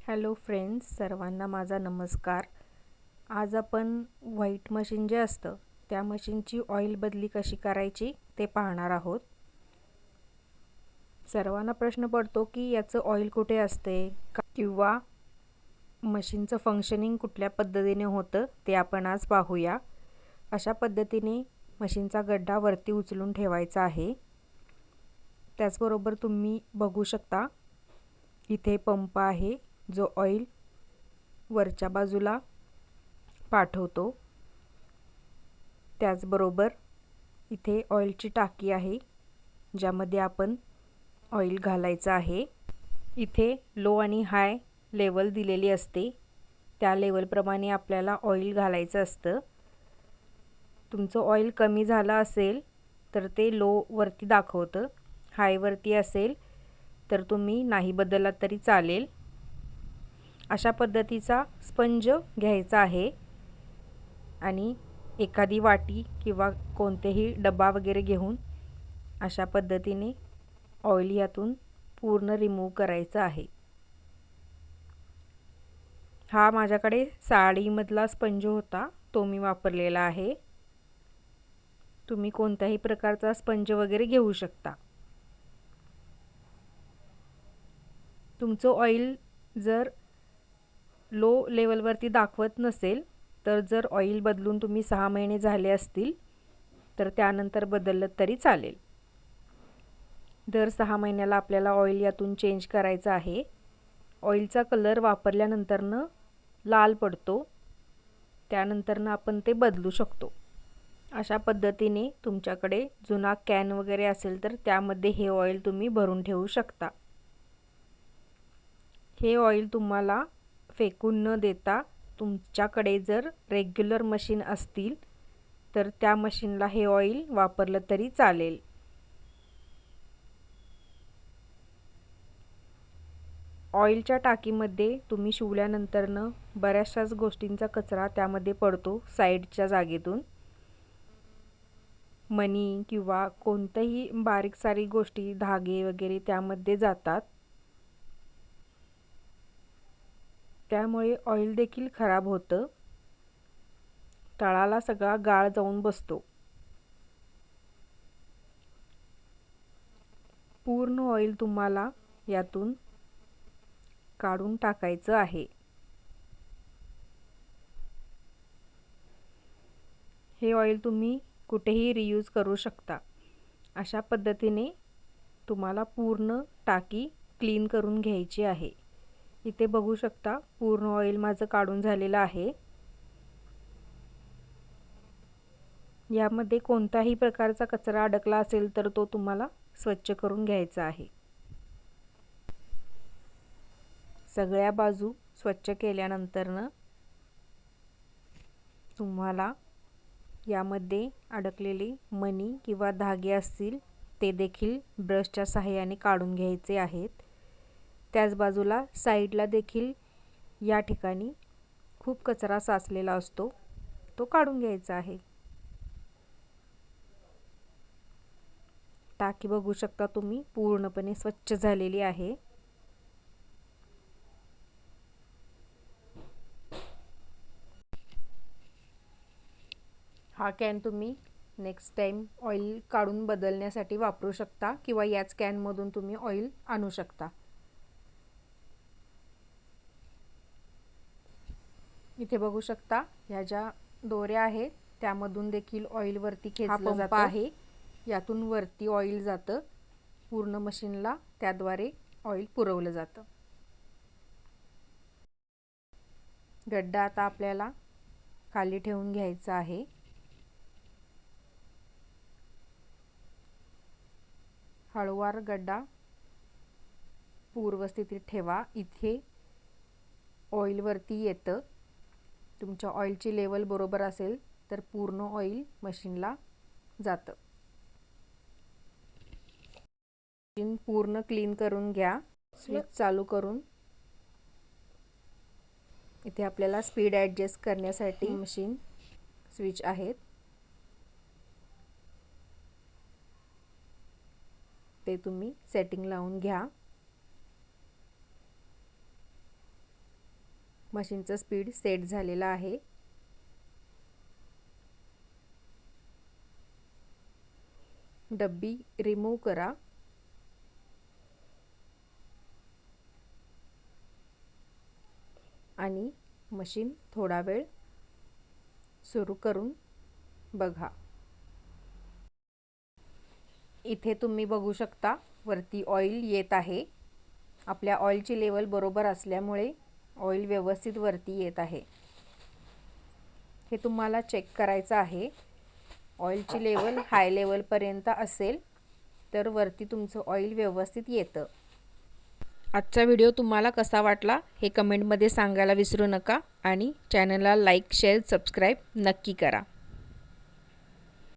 Hello friends, सर्वांना माझा नमस्कार. आज आपण व्हाईट मशीन जे असतं त्या मशीनची ऑइल बदली कशी करायची ते पाहणार आहोत. सर्वांना प्रश्न पडतो की याचं ऑइल कुठे असते किंवा मशीनचं फंक्शनिंग कुठल्या पद्धतीने होतं ते आपण आज पाहूया. अशा पद्धतीने मशीनचा गड्डा वरती उचलून ठेवायचा आहे. त्याचबरोबर तुम्ही बघू शकता इथे पंप आहे जो ऑइल वरच्या बाजूला पाठवतो. त्याचबरोबर इथे ऑइलची टाकी आहे ज्यामध्ये आपण ऑइल घालायचं आहे. इथे लो आणि हाय लेवल दिलेली असते, त्या लेवलप्रमाणे आपल्याला ऑइल घालायचं असतं. तुमचं ऑइल कमी झालं असेल तर ते लो वरती दाखवतं, हाय वरती असेल तर तुम्ही नाही बदलला तरी चालेल. अशा पद्धतीचा स्पंज घ्यायचा आहे आणि एखादी वाटी किंवा कोणतेही डबा वगैरे घेऊन अशा पद्धतीने ऑइल यातून पूर्ण रिमूव्ह करायचा आहे. हा माझ्याकडे साडीमधला स्पंज होता, तो मी वापरलेला आहे. तुम्ही कोणत्याही प्रकारचा स्पंज वगैरे घेऊ शकता. तुमचं ऑइल जर लो लेवलवरती दाखवत नसेल तर जर ऑइल बदलून तुम्ही 6 महिने झाले असतील तर त्यानंतर बदललं तरी चालेल. दर 6 महिन्याला आपल्याला ऑइल यातून चेंज करायचं आहे. ऑइलचा कलर वापरल्यानंतरनं लाल पडतो, त्यानंतरनं आपण ते बदलू शकतो. अशा पद्धतीने तुमच्याकडे जुना कॅन वगैरे असेल तर त्यामध्ये हे ऑइल तुम्ही भरून ठेवू शकता. हे ऑइल तुम्हाला फेकून न देता तुमच्याकडे जर रेग्युलर मशीन असतील तर त्या मशीनला हे ऑइल वापरलं तरी चालेल. ऑइलच्या टाकीमध्ये तुम्ही शिवल्यानंतरनं बऱ्याचशाच गोष्टींचा कचरा त्यामध्ये पडतो. साईडच्या जागेतून मणी किंवा कोणत्याही बारीक सारीक गोष्टी, धागे वगैरे त्यामध्ये जातात. त्यामुळे ऑइल देखील खराब होतं, तळाला सगळा गाळ जाऊन बसतो. पूर्ण ऑइल तुम्हाला यातून काढून टाकायचं आहे. हे ऑइल तुम्ही कुठेही रियूज करू शकता. अशा पद्धतीने तुम्हाला पूर्ण टाकी क्लीन करून घ्यायची आहे. इथे बघू शकता पूर्ण ऑइल माझं काढून झालेलं आहे. यामध्ये कोणताही प्रकारचा कचरा अडकला असेल तर तो तुम्हाला स्वच्छ करून घ्यायचा आहे. सगळ्या बाजू स्वच्छ केल्यानंतरनं तुम्हाला यामध्ये अडकलेले मणी किंवा धागे असतील ते देखील ब्रशच्या सहाय्याने काढून घ्यायचे आहेत. त्याच बाजूला साईडला देखील या ठिकाणी खूप कचरा साचलेला असतो, तो काढून घ्यायचा आहे. टाकी बघू शकता तुम्ही पूर्णपणे स्वच्छ झालेली आहे. हा कॅन तुम्ही नेक्स्ट टाइम ऑइल काढून बदलण्यासाठी वापरू शकता किंवा याच कॅनमधून तुम्ही ऑइल आणू शकता. इथे बघू शकता ह्या ज्या दोऱ्या आहेत त्यामधून देखील ऑइल वरती खेचलं जातं आहे. यातून वरती ऑइल जातं पूर्ण मशीनला, त्याद्वारे ऑइल पुरवलं जातं. गड्डा आता आपल्याला खाली ठेवून घ्यायचा आहे. हळूवार गड्डा पूर्वस्थितीत ठेवा. इथे ऑइल वरती येतं. तुमच्या ऑइलची लेवल बरोबर असेल तर पूर्ण ऑइल मशीनला जातं. मशीन पूर्ण क्लीन करून घ्या. स्विच चालू करून इथे आपल्याला स्पीड ॲडजस्ट करण्यासाठी मशीन स्विच आहेत, ते तुम्ही सेटिंग लावून घ्या. मशीनचं स्पीड सेट झालेलं आहे। डब्बी रिमूव्ह करा आणि मशीन थोडा वेळ सुरू करून बघा। इथे तुम्ही बघू शकता वरती ऑइल येत आहे। आपल्या ऑइलची लेवल बरोबर असल्यामुळे ऑइल व्यवस्थित वरती येत आहे। हे तुम्हाला चेक करायचं आहे। ऑइलची लेवल हाय लेवल पर्यंत असेल तर वरती तुमचं ऑइल व्यवस्थित येतं। आजचा व्हिडिओ तुम्हाला कसा वाटला हे कमेंटमध्ये सांगायला विसरू नका आणि चॅनलला लाईक, शेअर, सबस्क्राईब नक्की करा।